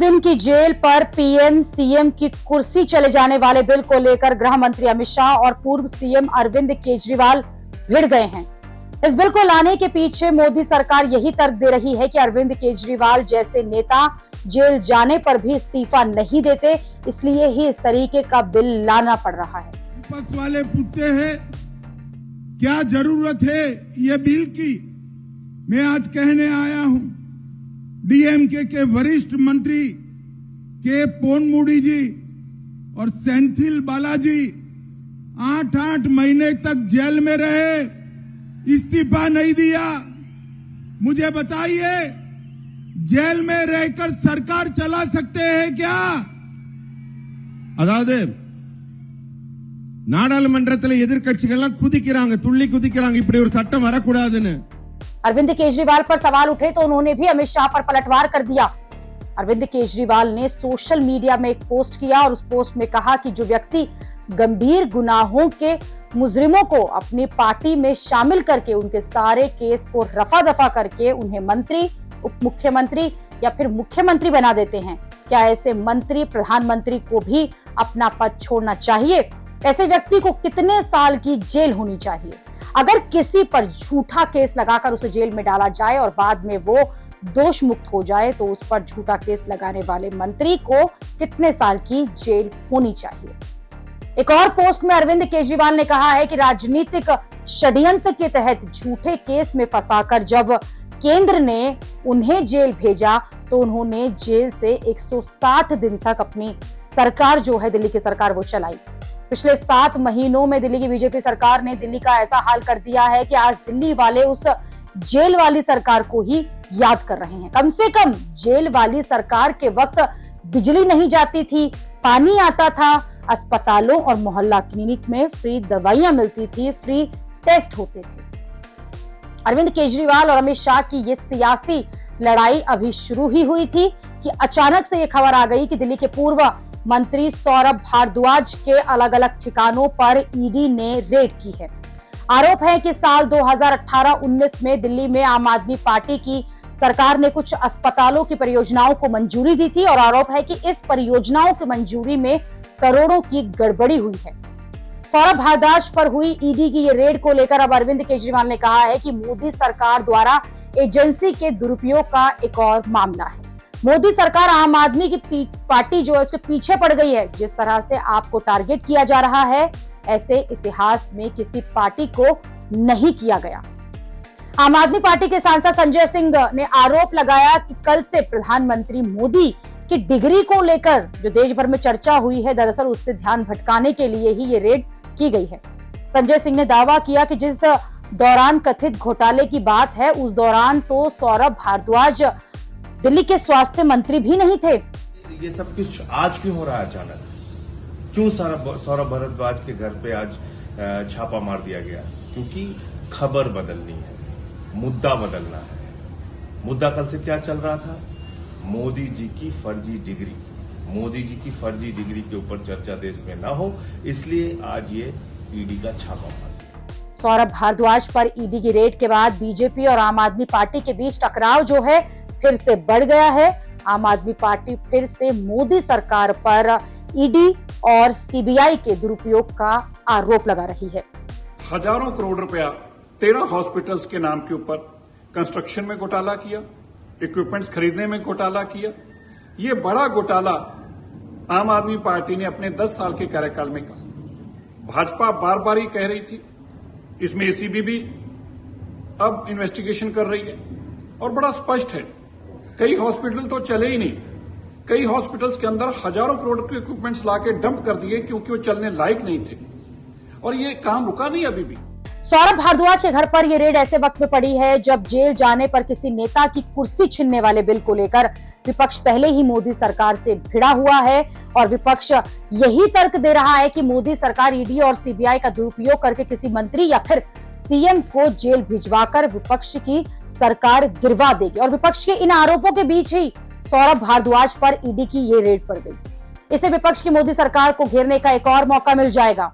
दिन की जेल पर पीएम सीएम की कुर्सी चले जाने वाले बिल को लेकर गृह मंत्री अमित शाह और पूर्व सीएम अरविंद केजरीवाल भिड़ गए हैं। इस बिल को लाने के पीछे मोदी सरकार यही तर्क दे रही है कि अरविंद केजरीवाल जैसे नेता जेल जाने पर भी इस्तीफा नहीं देते, इसलिए ही इस तरीके का बिल लाना पड़ रहा है। विपक्ष वाले पूछते हैं क्या जरूरत है ये बिल की। मैं आज कहने आया हूं, डीएमके के वरिष्ठ मंत्री के पोनमुडी जी और सेंथिल बालाजी 8-8 महीने तक जेल में रहे, इस्तीफा नहीं दिया। मुझे बताइए, जेल में रहकर सरकार चला सकते हैं क्या? அதாவது நாடாளுமன்றத்தில் எதிர்க்கட்சிகள் குதிக்கிறாங்க, துள்ளி குதிக்கிறாங்க, இப்படி ஒரு சட்டம் வரக்கூடாதுன்னு। अरविंद केजरीवाल पर सवाल उठे तो उन्होंने भी अमित शाह पर पलटवार कर दिया। अरविंद केजरीवाल ने सोशल मीडिया में एक पोस्ट किया और उस पोस्ट में कहा कि जो व्यक्ति गंभीर गुनाहों के मुजरिमों को अपनी पार्टी में शामिल करके उनके सारे केस को रफा दफा करके उन्हें मंत्री, उप मुख्यमंत्री या फिर मुख्यमंत्री बना देते हैं, क्या ऐसे मंत्री प्रधानमंत्री को भी अपना पद छोड़ना चाहिए? ऐसे व्यक्ति को कितने साल की जेल होनी चाहिए? अगर किसी पर झूठा केस लगाकर उसे जेल में डाला जाए और बाद में वो दोष मुक्त हो जाए तो उस पर झूठा केस लगाने वाले मंत्री को कितने साल की जेल होनी चाहिए? एक और पोस्ट में अरविंद केजरीवाल ने कहा है कि राजनीतिक षड्यंत्र के तहत झूठे केस में फंसाकर जब केंद्र ने उन्हें जेल भेजा तो उन्होंने जेल से 160 दिन तक अपनी सरकार जो है दिल्ली की सरकार वो चलाई। पिछले 7 महीनों में दिल्ली की बीजेपी सरकार ने दिल्ली का ऐसा हाल कर दिया है कि आज दिल्ली वाले उस जेल वाली सरकार को ही याद कर रहे हैं। कम से कम जेल वाली सरकार के वक्त बिजली नहीं जाती थी, पानी आता था, अस्पतालों और मोहल्ला क्लिनिक में फ्री दवाइयां मिलती थी, फ्री टेस्ट होते थे। अरविंद केजरीवाल और अमित शाह की ये सियासी लड़ाई अभी शुरू ही हुई थी कि अचानक से ये खबर आ गई कि दिल्ली के पूर्व मंत्री सौरभ भारद्वाज के अलग अलग ठिकानों पर ईडी ने रेड की है। आरोप है कि साल 2018-19 में दिल्ली में आम आदमी पार्टी की सरकार ने कुछ अस्पतालों की परियोजनाओं को मंजूरी दी थी और आरोप है कि इस परियोजनाओं की मंजूरी में करोड़ों की गड़बड़ी हुई है। सौरभ भारद्वाज पर हुई ईडी की ये रेड को लेकर अब अरविंद केजरीवाल ने कहा है कि मोदी सरकार द्वारा एजेंसी के दुरुपयोग का एक और मामला है। मोदी सरकार आम आदमी की पार्टी जो है उसके पीछे पड़ गई है। जिस तरह से आपको टारगेट किया जा रहा है ऐसे इतिहास में किसी पार्टी को नहीं किया गया। आम आदमी पार्टी के सांसद संजय सिंह ने आरोप लगाया कि कल से प्रधानमंत्री मोदी की डिग्री को लेकर जो देश भर में चर्चा हुई है, दरअसल उससे ध्यान भटकाने के लिए ही ये रेड की गई है। संजय सिंह ने दावा किया कि जिस दौरान कथित घोटाले की बात है उस दौरान तो सौरभ भारद्वाज दिल्ली के स्वास्थ्य मंत्री भी नहीं थे। ये सब कुछ आज क्यों हो रहा है अचानक? क्यों सौरभ भारद्वाज के घर पे आज छापा मार दिया गया? क्योंकि खबर बदलनी है, मुद्दा बदलना है। मुद्दा कल से क्या चल रहा था? मोदी जी की फर्जी डिग्री। मोदी जी की फर्जी डिग्री के ऊपर चर्चा देश में ना हो, इसलिए आज ये ईडी का छापा मार। सौरभ भारद्वाज पर ईडी की रेड के बाद बीजेपी और आम आदमी पार्टी के बीच टकराव जो है फिर से बढ़ गया है। आम आदमी पार्टी फिर से मोदी सरकार पर ईडी और सीबीआई के दुरुपयोग का आरोप लगा रही है। हजारों करोड़ रुपया 13 हॉस्पिटल्स के नाम के ऊपर कंस्ट्रक्शन में घोटाला किया, इक्विपमेंट्स खरीदने में घोटाला किया। ये बड़ा घोटाला आम आदमी पार्टी ने अपने 10 साल के कार्यकाल में कहा। भाजपा बार बार ही कह रही थी, इसमें एसीबी भी अब इन्वेस्टिगेशन कर रही है और बड़ा स्पष्ट है, कई हॉस्पिटल तो चले ही नहीं। कई हॉस्पिटल्स के अंदर हजारों करोड़ के इक्विपमेंट्स लाके डंप कर दिए क्योंकि वो चलने लायक नहीं थे और ये काम रुका नहीं अभी भी। सौरभ भारद्वाज के घर पर यह रेड ऐसे वक्त में पड़ी है जब जेल जाने पर किसी नेता की कुर्सी छीनने वाले बिल को लेकर विपक्ष पहले ही मोदी सरकार से भिड़ा हुआ है और विपक्ष यही तर्क दे रहा है कि मोदी सरकार ईडी और सीबीआई का दुरुपयोग करके किसी मंत्री या फिर सीएम को जेल भिजवाकर विपक्ष की सरकार गिरवा देगी। और विपक्ष के इन आरोपों के बीच ही सौरभ भारद्वाज पर ईडी की ये रेड पड़ गई। इससे विपक्ष की मोदी सरकार को घेरने का एक और मौका मिल जाएगा।